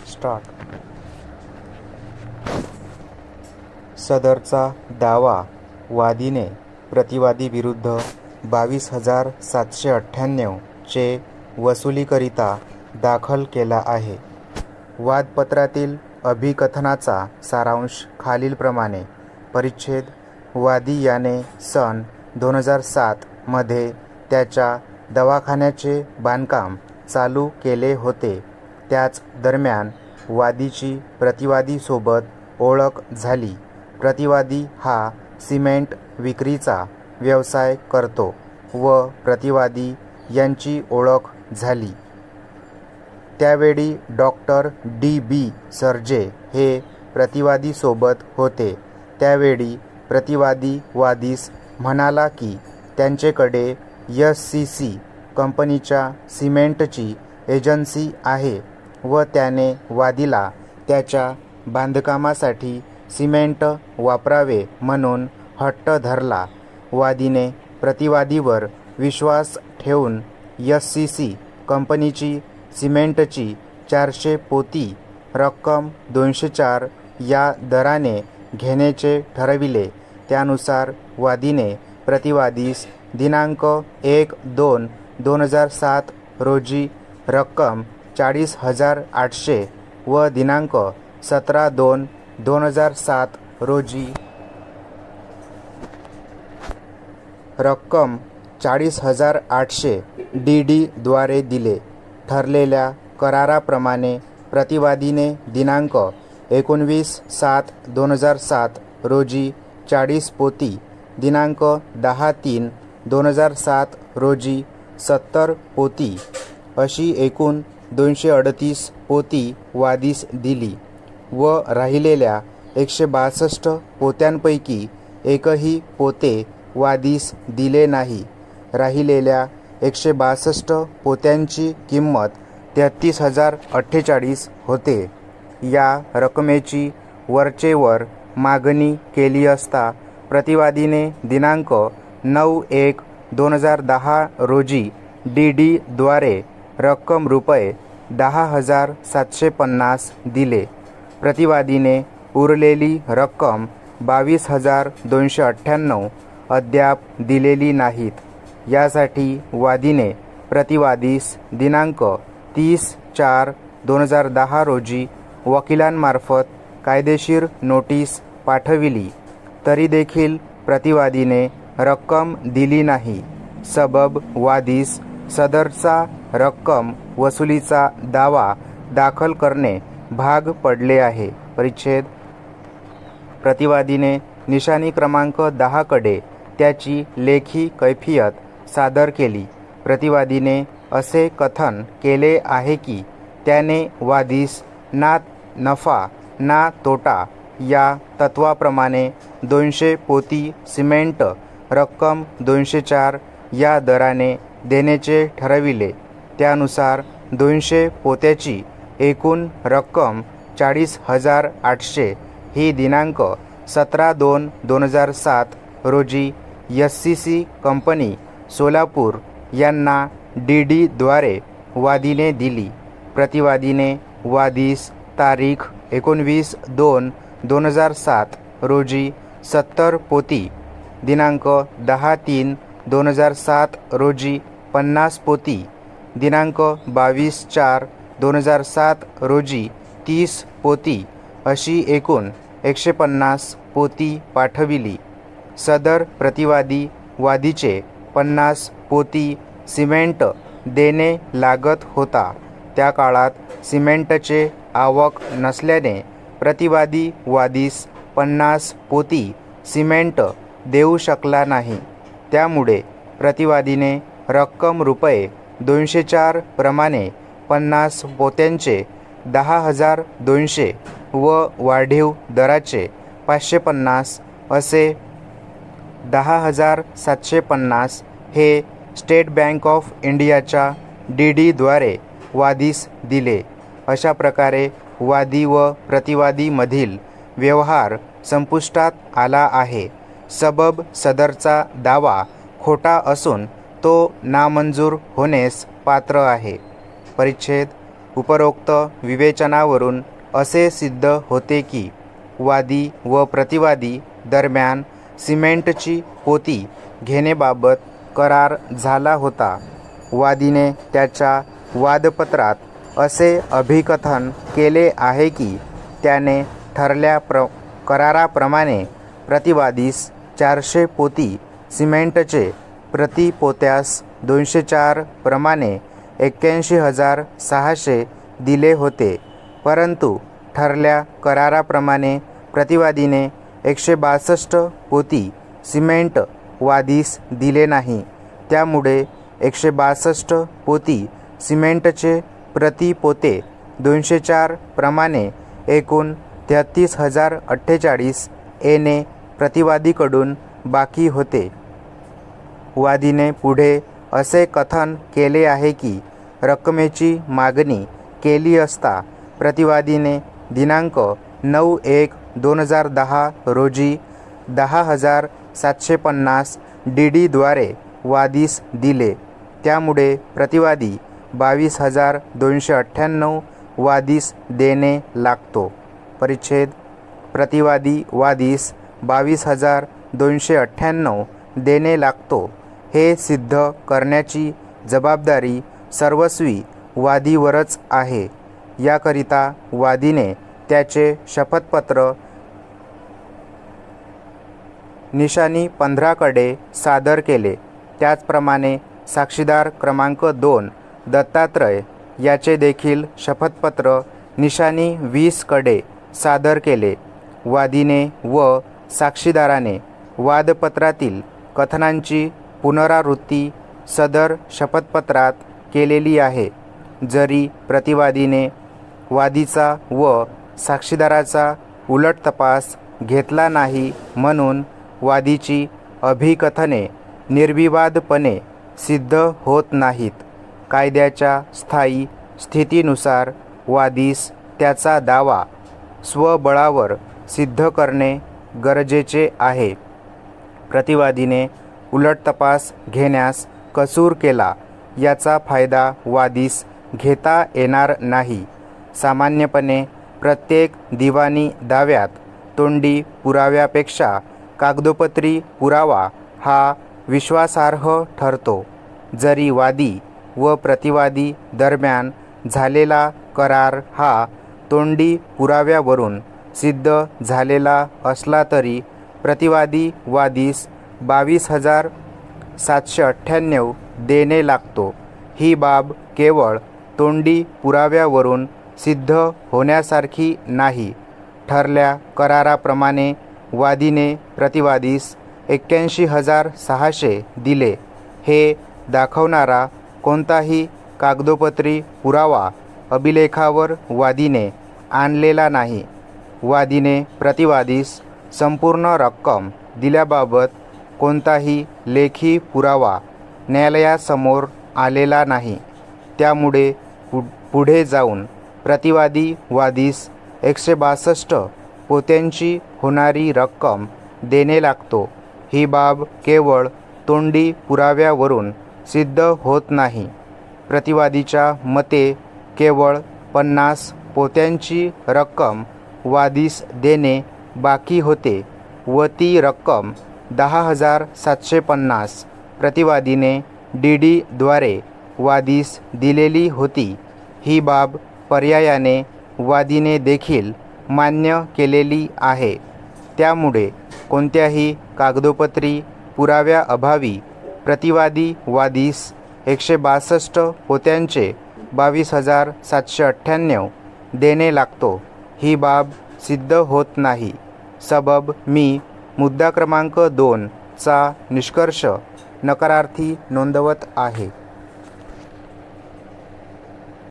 Start. सदरचा दावा वादीने प्रतिवादी विरुद्ध 22,798 चे वसुलीकरिता दाखल केला आहे. वादपत्रातील अभिकथनाचा सारांश खालीलप्रमाणे. परिच्छेद. वादी याने सन 2007 मध्ये त्याच्या दवाखान्याचे बांधकाम चालू केले होते. त्याच दरम्यान वादीची प्रतिवादीसोबत ओळख झाली. प्रतिवादी हा सिमेंट विक्रीचा व्यवसाय करतो व प्रतिवादी यांची ओळख झाली. त्यावेळी डॉक्टर D.B. सर्जे हे प्रतिवादीसोबत होते. त्यावेळी प्रतिवादी वादीस म्हणाला की त्यांचेकडे SCC कंपनीच्या सिमेंटची एजन्सी आहे व त्याने वादीला त्याच्या बांधकामासाठी सिमेंट वापरावे म्हणून हट्ट धरला. वादीने प्रतिवादीवर विश्वास ठेवून SCC कंपनीची सिमेंटची 400 पोती रक्कम 204 या दराने घेण्याचे ठरविले. त्यानुसार वादीने प्रतिवादीस दिनांक 1/2/2007 रोजी रक्कम 40,800 व दिनांक 17/2/2007 रोजी रक्कम 40,800 DD द्वारे दिले. ठरलेल्या कराराप्रमाणे प्रतिवादीने दिनांक 19/7/2007 रोजी 40 पोती, दिनांक 10/3/2007 रोजी 70 पोती अशी एकूण 238 पोती वादीस दिली व राहिलेल्या 162 पोत्यांपैकी एकही पोते वादीस दिले नाही. राहिलेल्या 162 पोत्यांची किंमत 33,048 होते. या रकमेची वरचेवर मागणी केली असता प्रतिवादीने दिनांक 9/1/2010 रोजी DD द्वारे रक्कम रुपये 10,750 दिले. प्रतिवादीने उरलेली रक्कम 22,298 अद्याप दिलेली नाहीत. यासाठी वादीने प्रतिवादीस दिनांक 30/4/2010 रोजी वकिलांमार्फत कायदेशीर नोटीस पाठविली. तरी देखील प्रतिवादीने रक्कम दिली नाही. सबब वादीस सदरचा रक्कम वसुलीचा दावा दाखल करणे भाग पडले आहे. परिच्छेद. प्रतिवादीने निशाणी क्रमांक 10 कडे त्याची लेखी कैफियत सादर केली. प्रतिवादीने असे कथन केले आहे की त्याने वादीस ना नफा ना तोटा या तत्वाप्रमाणे 200 पोती सिमेंट रक्कम 204 या दराने देण्याचे ठरविले. त्यानुसार 200 पोत्याची एकूण रक्कम 40,800 ही दिनांक 17/2/2007 रोजी SCC कंपनी सोलापूर यांना DD द्वारे वादीने दिली. प्रतिवादीने वादीस तारीख 19/2/2007 रोजी 70 पोती, दिनांक 10/3/2007 रोजी 50 पोती, दिनांक 22/4/2007 रोजी 30 पोती अशी एकूण 150 पोती पाठविली. सदर प्रतिवादी वादीचे 50 पोती सिमेंट देणे लागत होता. त्या काळात सिमेंटचे आवक नसल्याने प्रतिवादी वादीस 50 पोती सिमेंट देऊ शकला नाही. त्यामुळे प्रतिवादीने रक्कम रुपये 204 प्रमाणे 50 पोत्यांचे 10,200 व वाढीव दराचे 550 असे 10,750 हे स्टेट बँक ऑफ इंडियाच्या DD द्वारे वादीस दिले. अशा प्रकारे वादी व प्रतिवादीमधील व्यवहार संपुष्टात आला आहे. सबब सदरचा दावा खोटा असून तो नामंजूर होण्यास पात्र आहे. परिच्छेद. उपरोक्त विवेचनावरून असे सिद्ध होते की वादी व प्रतिवादी दरम्यान सिमेंटची पोती घेण्याबाबत करार झाला होता. वादीने त्याच्या वादपत्रात असे अभिकथन केले आहे की त्याने ठरल्या कराराप्रमाणे प्रतिवादीस 400 पोती सिमेंटचे, प्रति पोत्यास 204 प्रमाणे 81,600 दिले होते. परंतु ठरल्या कराराप्रमाणे प्रतिवादीने 162 पोती सिमेंट वादीस दिले नाही. त्यामुळे 162 पोती सिमेंटचे प्रति पोते 204 प्रमाणे एकूण 33,048 येणे प्रतिवादीकडून बाकी होते. वादीने पुढे असे कथन केले आहे की रकमेची मागणी केली असता प्रतिवादीने दिनांक 9/1/2010 रोजी 10,750 DD द्वारे वादीस दिले. त्यामुळे प्रतिवादी 22,298 वादीस देणे लागतो. परिच्छेद प्रतिवादी वादीस 22,298 देणे लागतो हे सिद्ध करण्याची जबाबदारी सर्वस्वी वादीवरच आहे. याकरिता वादीने त्याचे शपथपत्र निशाणी 15 कडे सादर केले. त्याचप्रमाणे साक्षीदार क्रमांक 2 दत्तात्रय याचे देखील शपथपत्र निशाणी 20 कडे सादर केले. वादीने व साक्षीदाराने वादपत्रातील कथनांची पुनरावृत्ती सदर शपथपत्रात केलेली आहे. जरी प्रतिवादीने वादीचा व साक्षीदाराचा उलट तपास घेतला नाही म्हणून वादीची अभिकथने निर्विवादपणे सिद्ध होत नाहीत. कायद्याच्या स्थायी स्थितीनुसार वादीस त्याचा दावा स्वबळावर सिद्ध करणे गरजेचे आहे. प्रतिवादीने उलट तपास घेण्यास कसूर केला याचा फायदा वादीस घेता येणार नाही. सामान्यपणे प्रत्येक दिवाणी दाव्यात तोंडी पुराव्यापेक्षा कागदोपत्री पुरावा हा विश्वासार्ह ठरतो. जरी वादी व प्रतिवादी दरम्यान झालेला करार हा तोंडी पुराव्यावरून सिद्ध झालेला असला तरी प्रतिवादी वादीस 22,798 देणे लागतो. ही बाब केवळ तोंडी पुराव्यावरून सिद्ध होण्यासारखी नाही. ठरल्या कराराप्रमाणे वादीने प्रतिवादीस 81,600 दिले हे दाखवणारा कोणताही कागदोपत्री पुरावा अभिलेखावर वादीने आणलेला नाही. वादीने प्रतिवादीस संपूर्ण रक्कम दिल्याबाबत कोणताही लेखी पुरावा न्यायालयासमोर आलेला नाही. त्यामुळे पुढे जाऊन प्रतिवादी वादीस 162 पोत्यांची होणारी रक्कम देणे लागतो. ही बाब केवळ तोंडी पुराव्यावरून सिद्ध होत नाही. प्रतिवादीच्या मते केवळ 50 पोत्यांची रक्कम वादीस देणे बाकी होते व ती रक्कम 10,750 प्रतिवादीने DD द्वारे वादीस दिलेली होती. ही बाब पर्यायाने वादीने देखील मान्य केलेली आहे. त्यामुळे कोणत्याही कागदोपत्री पुराव्याअभावी प्रतिवादी वादीस 162 पोत्यांचे 22,798 देणे लागतो. ही बाब सिद्ध होत नाही. सबब मी मुद्दा क्रमांक 2 चा निष्कर्ष नकारार्थी नोंदवत आहे.